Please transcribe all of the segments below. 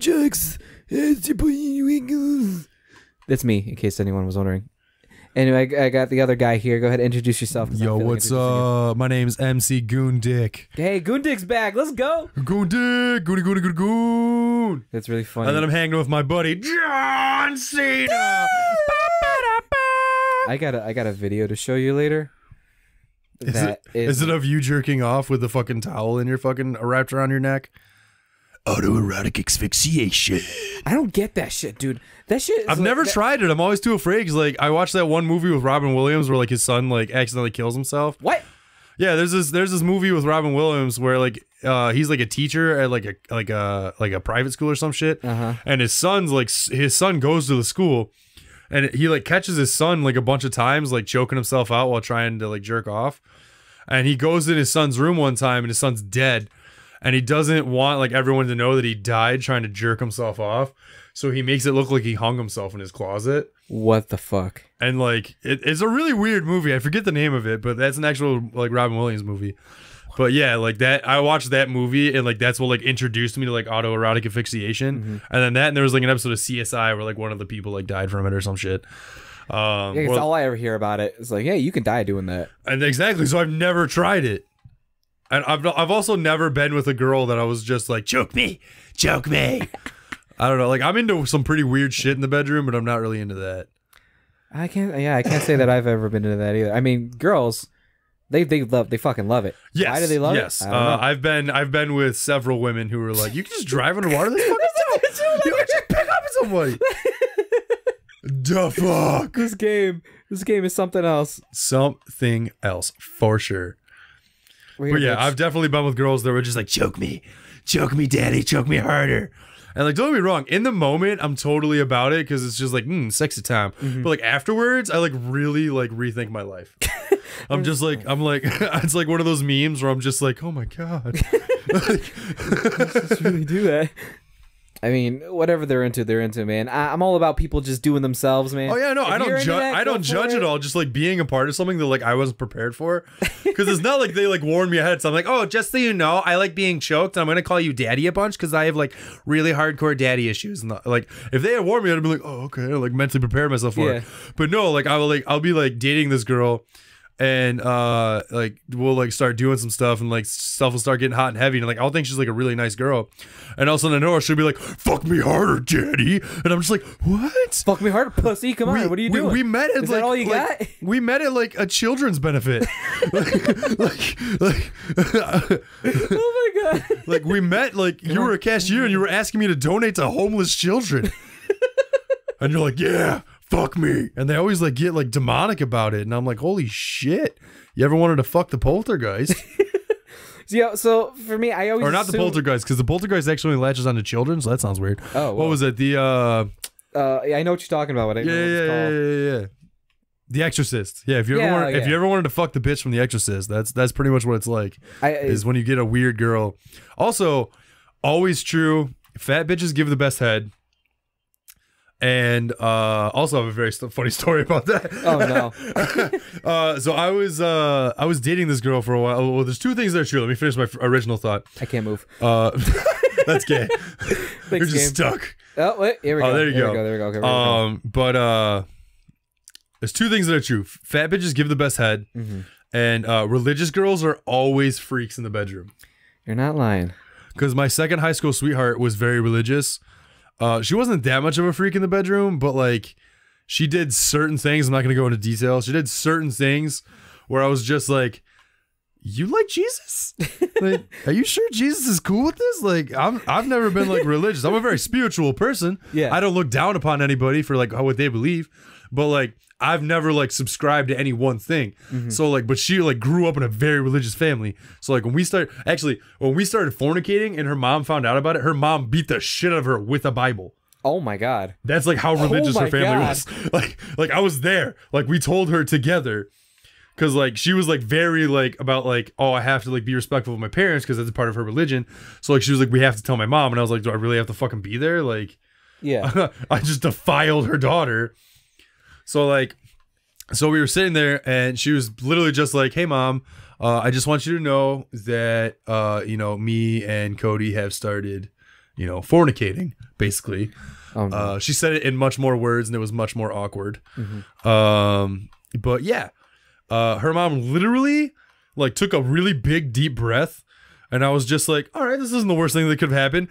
Jocks. That's me, in case anyone was wondering. Anyway, I got the other guy here. Go ahead and introduce yourself. Yo, what's up? My name's MC Goondick. Hey, Goondick's back. Let's go. Goondick. Goon. That's really funny. And then I'm hanging with my buddy, John Cena. I got a video to show you later. Is it of you jerking off with the fucking towel in your fucking wrapped around your neck? Autoerotic asphyxiation. I don't get that shit, dude. That shit is I've never tried it. I'm always too afraid because, like, I watched that one movie with Robin Williams where, like, his son, like, accidentally kills himself. What? Yeah, there's this movie with Robin Williams where, like, he's like a teacher at like a private school or some shit, and his son goes to the school, and he like catches his son like a bunch of times like choking himself out while trying to like jerk off, and he goes in his son's room one time and his son's dead. And he doesn't want like everyone to know that he died trying to jerk himself off. So he makes it look like he hung himself in his closet. What the fuck? And like it's a really weird movie. I forget the name of it, but that's an actual like Robin Williams movie. But yeah, like that I watched that movie and like that's what like introduced me to like autoerotic asphyxiation. And then there was like an episode of CSI where like one of the people like died from it or some shit. Yeah, it's all I ever hear about it. It's like, hey, you can die doing that. And exactly. So I've never tried it. And I've also never been with a girl that I was just like, choke me. I don't know. Like, I'm into some pretty weird shit in the bedroom, but I'm not really into that. I can't say that I've ever been into that either. I mean, girls, they fucking love it. Yes. Why do they love it? Yes. I've been with several women who were like, you can just drive underwater this fucking stuff. You can just pick up somebody. The fuck. This game is something else. Something else for sure. But yeah, I've definitely been with girls that were just like, choke me, daddy, choke me harder. And like, don't get me wrong, in the moment, I'm totally about it because it's just like, sexy time. But like afterwards, I like really like rethink my life. I'm like, it's like one of those memes where I'm just like, oh my God. Just really do that. I mean, whatever they're into, man. I'm all about people just doing themselves, man. Oh yeah, no, I don't judge at all. Just like being a part of something that like I wasn't prepared for, because it's not like they like warned me ahead. So I'm like, oh, just so you know, I like being choked. And I'm gonna call you daddy a bunch because I have like really hardcore daddy issues. And like, if they had warned me, I'd be like, oh, okay, like mentally prepare myself for it. But no, like I'll be like dating this girl. And like we'll like start doing some stuff and like stuff will start getting hot and heavy and like I'll think she's like a really nice girl, and all of a sudden I know her, she'll be like, fuck me harder, daddy, and I'm just like, what? Fuck me harder, pussy, come on, what are you doing? We met at Is that all you got? We met at like a children's benefit. Oh my God. Like we met like you were a cashier and you were asking me to donate to homeless children. And you're like, yeah, fuck me. And they always like get like demonic about it. And I'm like, holy shit. You ever wanted to fuck the poltergeist? Yeah, so for me, I always Or not the poltergeist, because the poltergeist actually latches onto children, so that sounds weird. Oh, what was it? The yeah, I know what you're talking about. Yeah. The Exorcist. Yeah, if you ever wanted to fuck the bitch from The Exorcist, that's pretty much what it's like. Is when you get a weird girl. Also, always true, fat bitches give the best head. And also I have a very funny story about that. Oh no. So I was dating this girl for a while. Well, there's two things that are true. Let me finish my original thought. I can't move. That's gay. Thanks, You're just stuck. Oh wait, here we go. There you go. There we go. Okay, but there's two things that are true. Fat bitches give the best head, and religious girls are always freaks in the bedroom. You're not lying. Because my second high school sweetheart was very religious. She wasn't that much of a freak in the bedroom, but like she did certain things. I'm not going to go into detail. She did certain things where I was just like, you like Jesus? Like, are you sure Jesus is cool with this? Like, I've never been like religious. I'm a very spiritual person. Yeah. I don't look down upon anybody for like what they believe, but like I've never like subscribed to any one thing. So like, but she like grew up in a very religious family. So like when we started fornicating and her mom found out about it, her mom beat the shit out of her with a Bible. Oh my God. That's like how religious her family was. Like I was there. Like we told her together. Cause like she was like very like about like, oh, I have to like be respectful of my parents because that's a part of her religion. So like she was like, we have to tell my mom. And I was like, do I really have to fucking be there? Like, yeah. I just defiled her daughter. So we were sitting there and she was literally just like, hey mom, I just want you to know that, you know, me and Cody have started you know, fornicating, basically. Oh, no. She said it in much more words, and it was much more awkward. But yeah, her mom literally like took a really big, deep breath. And I was just like, all right, this isn't the worst thing that could have happened.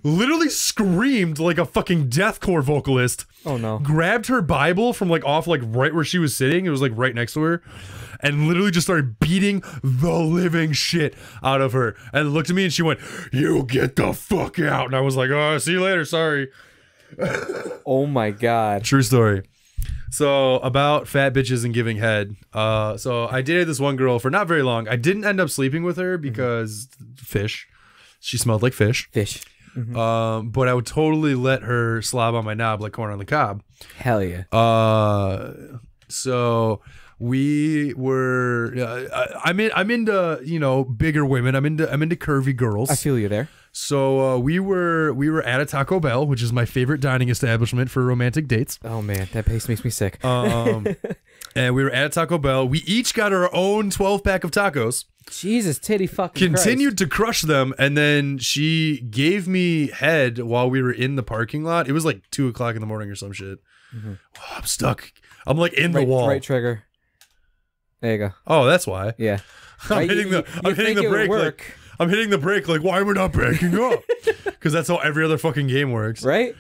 Literally screamed like a fucking deathcore vocalist. Oh, no. Grabbed her Bible from like off like right where she was sitting. It was like right next to her. And literally just started beating the living shit out of her. And looked at me and she went, you get the fuck out. And I was like, oh, see you later. Sorry. Oh, my God. True story. So about fat bitches and giving head. So I dated this one girl for not very long. I didn't end up sleeping with her because fish. She smelled like fish. Fish. But I would totally let her slob on my knob like corn on the cob. Hell yeah. So we were. I'm into, you know, bigger women. I'm into curvy girls. I feel you there. So we were at a Taco Bell, which is my favorite dining establishment for romantic dates. Oh man, that pace makes me sick. And we were at a Taco Bell. We each got our own 12-pack of tacos. Jesus, titty fucking Continued to crush them, and then she gave me head while we were in the parking lot. It was like 2 o'clock in the morning or some shit. Oh, I'm stuck. I'm like in the wall. Right trigger. There you go. Oh, that's why. Yeah. I'm hitting the brake. Like, I'm hitting the brake like, why we're not backing up? Because that's how every other fucking game works. Right?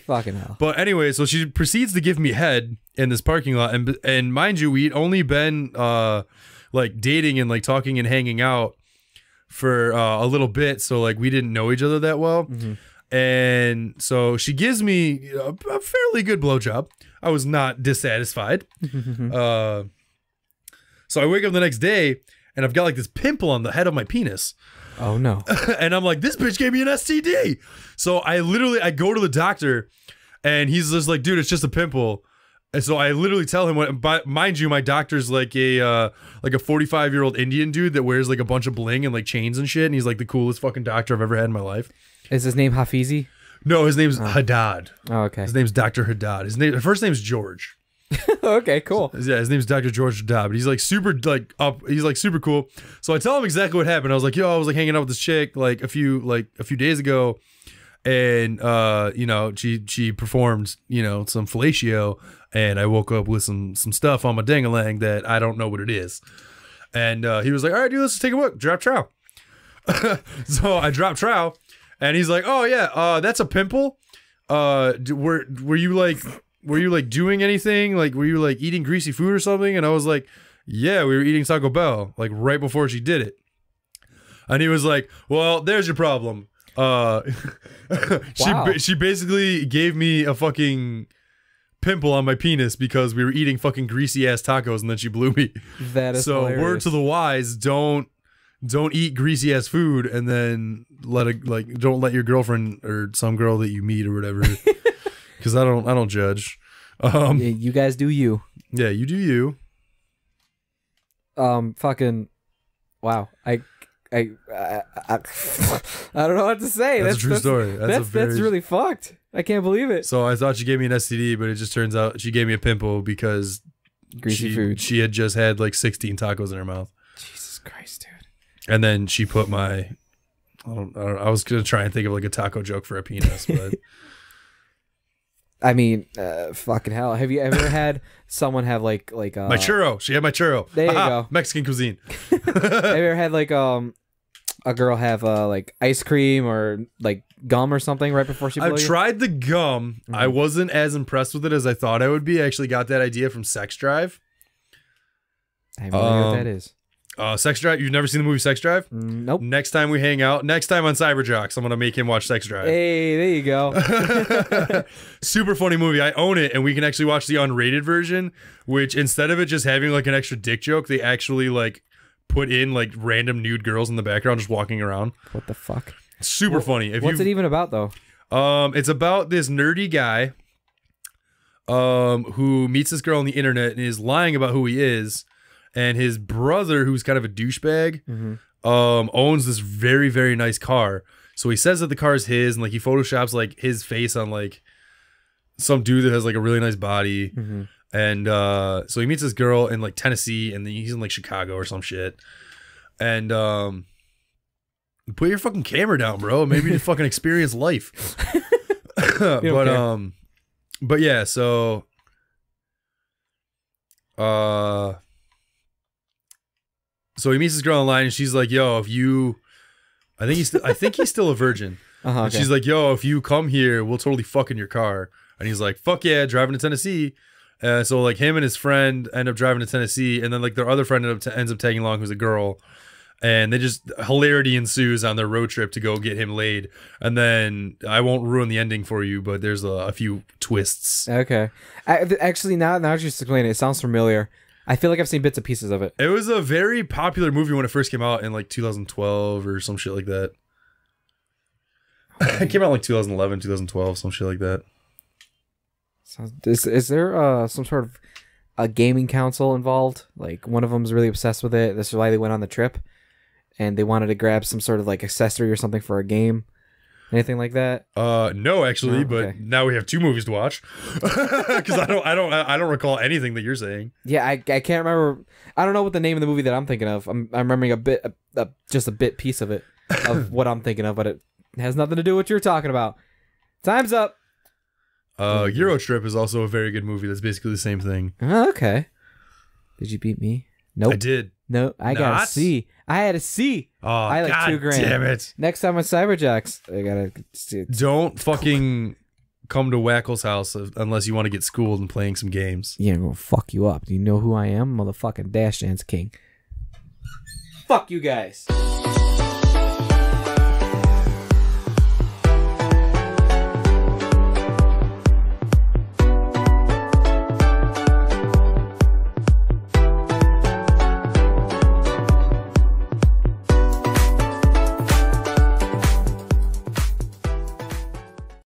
Fucking hell. But anyway, so she proceeds to give me head in this parking lot. And mind you, we'd only been like dating and like talking and hanging out for a little bit. So like we didn't know each other that well. And so she gives me a fairly good blowjob. I was not dissatisfied. So I wake up the next day and I've got like this pimple on the head of my penis. Oh no. And I'm like, this bitch gave me an STD. So I go to the doctor and he's just like, dude, it's just a pimple. And so I literally tell him, but mind you, my doctor's like a 45-year-old Indian dude that wears like a bunch of bling and like chains and shit. And he's like the coolest fucking doctor I've ever had in my life. Is his name Hafizi? No, his name's Haddad. Oh, okay. His name's Dr. Haddad. His first name's George. Okay, cool. Yeah, his name's Dr. George Haddad, but he's like super like up. He's like super cool. So I tell him exactly what happened. I was like, yo, I was like hanging out with this chick like a few days ago, and you know, she performed, you know, some fellatio, and I woke up with some stuff on my ding-a-lang that I don't know what it is. And he was like, all right, dude, let's take a look. Drop trow. So I dropped trow, and he's like, oh yeah, that's a pimple. Were you like doing anything? Like, were you like eating greasy food or something? And I was like, yeah, we were eating Taco Bell, like right before she did it. And he was like, well, there's your problem. She basically gave me a fucking pimple on my penis because we were eating fucking greasy ass tacos, and then she blew me. That is so hilarious. Word to the wise, don't eat greasy ass food, and then don't let your girlfriend or some girl that you meet or whatever. Because I don't judge. Yeah, you guys do you. Yeah, you do you. Fucking, wow. I don't know what to say. That's a true story. That's really fucked. I can't believe it. So I thought she gave me an STD, but it just turns out she gave me a pimple because greasy food. She had just had like 16 tacos in her mouth. Jesus Christ, dude. And then she put my, I was gonna try and think of like a taco joke for a penis, but. I mean, fucking hell. Have you ever had someone have like my churro? She had my churro. There you go. Mexican cuisine. Have you ever had like a girl have like ice cream or like gum or something right before she blew you? I've tried the gum. I wasn't as impressed with it as I thought I would be. I actually got that idea from Sex Drive. I have no idea what that is. Sex Drive. You've never seen the movie Sex Drive? Nope. Next time we hang out, next time on Jocks, I'm gonna make him watch Sex Drive. Hey, there you go. Super funny movie. I own it, and we can actually watch the unrated version, which instead of it just having like an extra dick joke, they actually like put in like random nude girls in the background just walking around. What the fuck? Super funny. What's it even about though? It's about this nerdy guy who meets this girl on the internet and is lying about who he is. And his brother, who's kind of a douchebag, owns this very, very nice car. So he says that the car is his, and like he photoshops like his face on like some dude that has like a really nice body. And so he meets this girl in like Tennessee, and then he's in like Chicago or some shit. And Put your fucking camera down, bro. Maybe to fucking experience life. But yeah, so so he meets this girl online and she's like, yo, if you I think he's still a virgin. And she's like, yo, if you come here, we'll totally fuck in your car. And he's like, fuck yeah, driving to Tennessee. So like him and his friend end up driving to Tennessee, and then like their other friend ends up tagging along, who's a girl, and they just hilarity ensues on their road trip to go get him laid. And then I won't ruin the ending for you, but there's a few twists. Okay, actually now that you explain it, it sounds familiar. I feel like I've seen bits and pieces of it. It was a very popular movie when it first came out in like 2012 or some shit like that. It came out like 2011, 2012, some shit like that. Is there some sort of a gaming console involved? Like one of them's really obsessed with it. This is why they went on the trip, and they wanted to grab some sort of like accessory or something for a game. Anything like that? No, actually, No? but Okay. now we have two movies to watch because I don't recall anything that you're saying. Yeah, I can't remember. I don't know what the name of the movie that I'm thinking of. I'm remembering just a bit piece of it of what I'm thinking of, but it has nothing to do with what you're talking about. Time's up. Euro Trip is also a very good movie. That's basically the same thing. Oh, okay. Did you beat me? Nope. I did. No, I got a C. I had a C. Oh, I like God $2,000. Damn it! Next time on Cyberjacks, I gotta see it. Don't fucking come to Wackle's house unless you want to get schooled and playing some games. Yeah, I'm gonna fuck you up. Do you know who I am? Motherfucking Dash Dance King. Fuck you guys.